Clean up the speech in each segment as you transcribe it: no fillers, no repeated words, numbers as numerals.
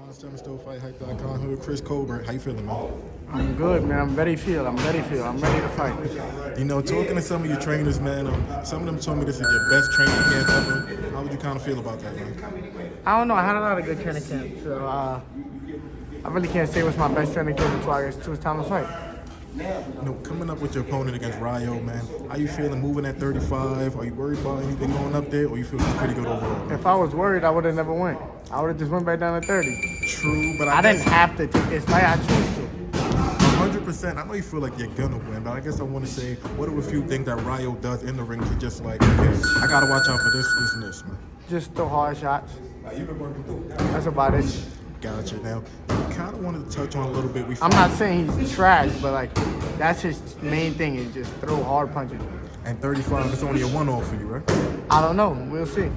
It's Themistode, FightHype.com. Here with Chris Colbert. How you feeling, man? I'm good, man. I'm ready to fight. You know, talking to some of your trainers, man, some of them told me this is your best training camp ever. How would you kind of feel about that, man? I don't know. I had a lot of good training camps, so I really can't say what's my best training camp until I get to it's time to fight. You know, coming up with your opponent against Rayo, man, how you feeling moving at 35? Are you worried about anything going up there, or you feel pretty good overall? If I was worried, I would have never went. I would have just went back down to 30. True, but I didn't have to take this fight. I chose to. 100%. I know you feel like you're gonna win, but I guess I want to say, what are a few things that Rayo does in the ring to just like, okay, I gotta watch out for this, and this, man? Just throw hard shots. You've been working through. That's about it. Gotcha. Now, I kind of wanted to touch on a little bit. I'm not saying he's trash, but like that's his main thing is just throw hard punches. And 35, it's only a one-off for you, right? I don't know. We'll see.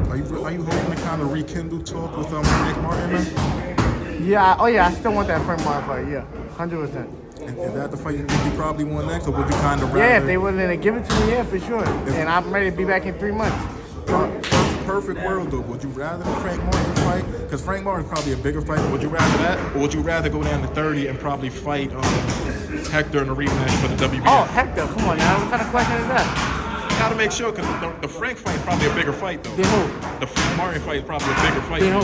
Are you hoping to kind of rekindle talk with Frank Martin, man? Yeah. I still want that Frank Martin fight. Yeah, 100%. And is that the fight you think you probably won next, or would you kind of rather? Yeah, if they wouldn't have given it to me, yeah, for sure. And I'm ready to be back in 3 months. Perfect world, though. Would you rather the Frank Martin fight? Because Frank Martin's probably a bigger fight. Would you rather that, or would you rather go down to 30 and probably fight Hector in a rematch for the WBA? Oh, Hector, come on now. What kind of question is that? Gotta make sure, because the Frank fight is probably a bigger fight, though. Then who? The Frank Martin fight is probably a bigger fight Then who?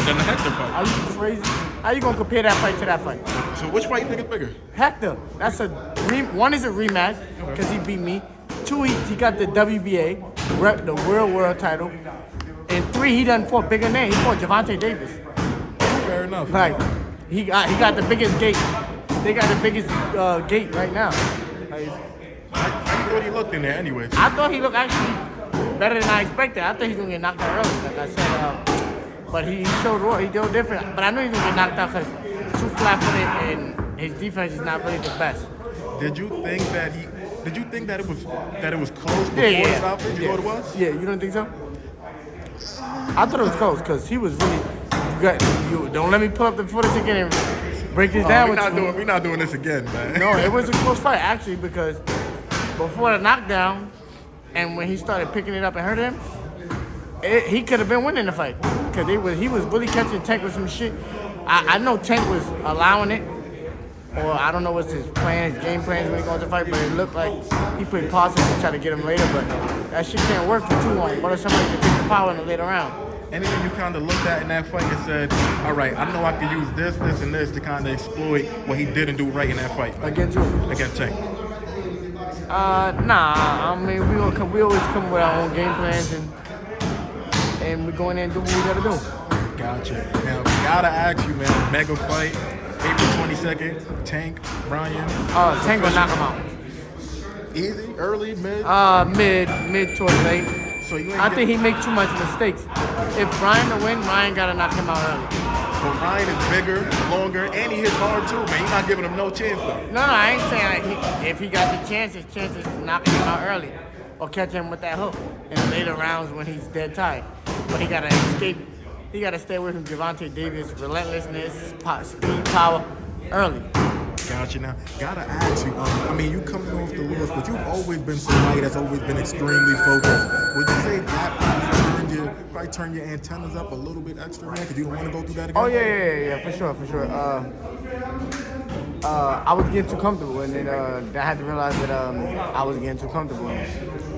Than the Hector fight. Are you crazy? How you gonna compare that fight to that fight? So which fight you think is bigger? Hector. That's one is a rematch because he beat me. 2, he got the WBA, the world title. And 3, he done fought bigger name. He fought Gervonta Davis. Fair enough. Like he got the biggest gate. They got the biggest gate right now. Like, I thought he looked in there anyways. I thought he looked actually better than I expected. I thought he was gonna get knocked out early, like I said. But he showed raw. He did different. But I knew he was gonna get knocked out because too flat-footed and his defense is not really the best. Did you think that it was close before the stoppage? You thought it was? Yeah, you don't think so? I thought it was close because he was really good. You don't let me pull up the footage again and break this down. We're not doing this again, man. No, it was a close fight actually because before the knockdown and when he started picking it up and hurting him, he could have been winning the fight because he was really catching Tank with some shit. I know Tank was allowing it, or I don't know what's his plan, his game plans when he goes to fight, but it looked like he put pauses to try to get him later, but that shit can't work for too long. What if somebody can take the power in the later round? Anything you kind of looked at in that fight and said, all right, I know I can use this, and this to kind of exploit what he didn't do right in that fight. Against who? Against Tank. Nah. I mean, we always come with our own game plans and we go in there and do what we gotta do. Gotcha. Now, gotta ask you, man, mega fight, April 22nd, Tank, Brian. Tank will knock him out. Easy, early, mid? Mid towards late. So I think he make too much mistakes. If Brian to win, Brian gotta knock him out early. But Brian is bigger, longer, and he hits hard too, man. You're not giving him no chance though. No, I ain't saying if he got the chances to knock him out early or catch him with that hook in the later rounds when he's dead tired. But he gotta escape. He gotta stay away from Gervonta Davis' relentlessness, speed, power, early. Gotcha. Now, gotta ask you, I mean, you coming off the loss, but you've always been somebody that's always been extremely focused. Would you say that probably turn your antennas up a little bit extra, man, because you don't want to go through that again? Oh, yeah, for sure. I was getting too comfortable, and then I had to realize that I was getting too comfortable.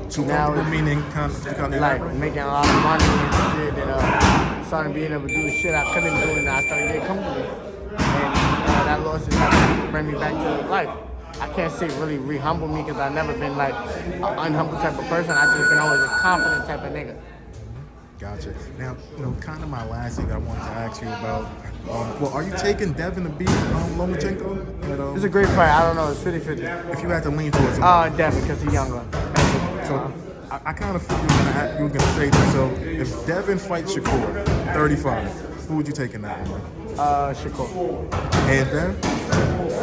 Too comfortable meaning kind of like making a lot of money and shit, and starting being able to do shit I couldn't do, and I started getting comfortable. And that loss is to bring me back to life. I can't say really re-humble me because I've never been like an unhumble type of person. I've just been always a confident type of nigga. Gotcha. Now, kind of my last thing I wanted to ask you about. Are you taking Devin to beat Lomachenko? It's a great fight. I don't know. It's 50-50. If you had to lean towards him. Devin, because he's younger. So I kind of figured you were going to say this. So if Devin fights Shakur, 35, who would you take in that one? Shakur. And then?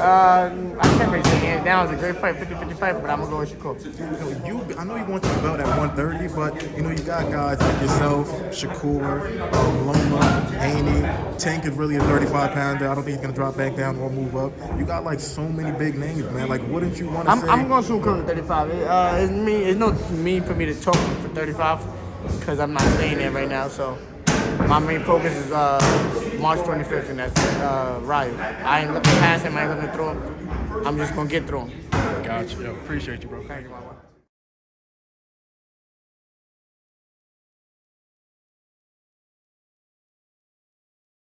I can't really say hands down. It's a great fight, 50-50 fight, but I'm going to go with Shakur. I know you want the belt at 130, but, you got guys like yourself, Shakur, Loma, Haney. Tank is really a 35-pounder. I don't think he's going to drop back down or move up. You got, so many big names, man. Wouldn't you want to say? I'm going to Shakur for 35. It's no mean for me to talk for 35 because I'm not staying there right now, so. My main focus is March 25th, and that's Rayo. I ain't looking past him. I ain't looking through him. I'm just gonna get through him. Gotcha. Yo, appreciate you, bro. Thank you, my boy.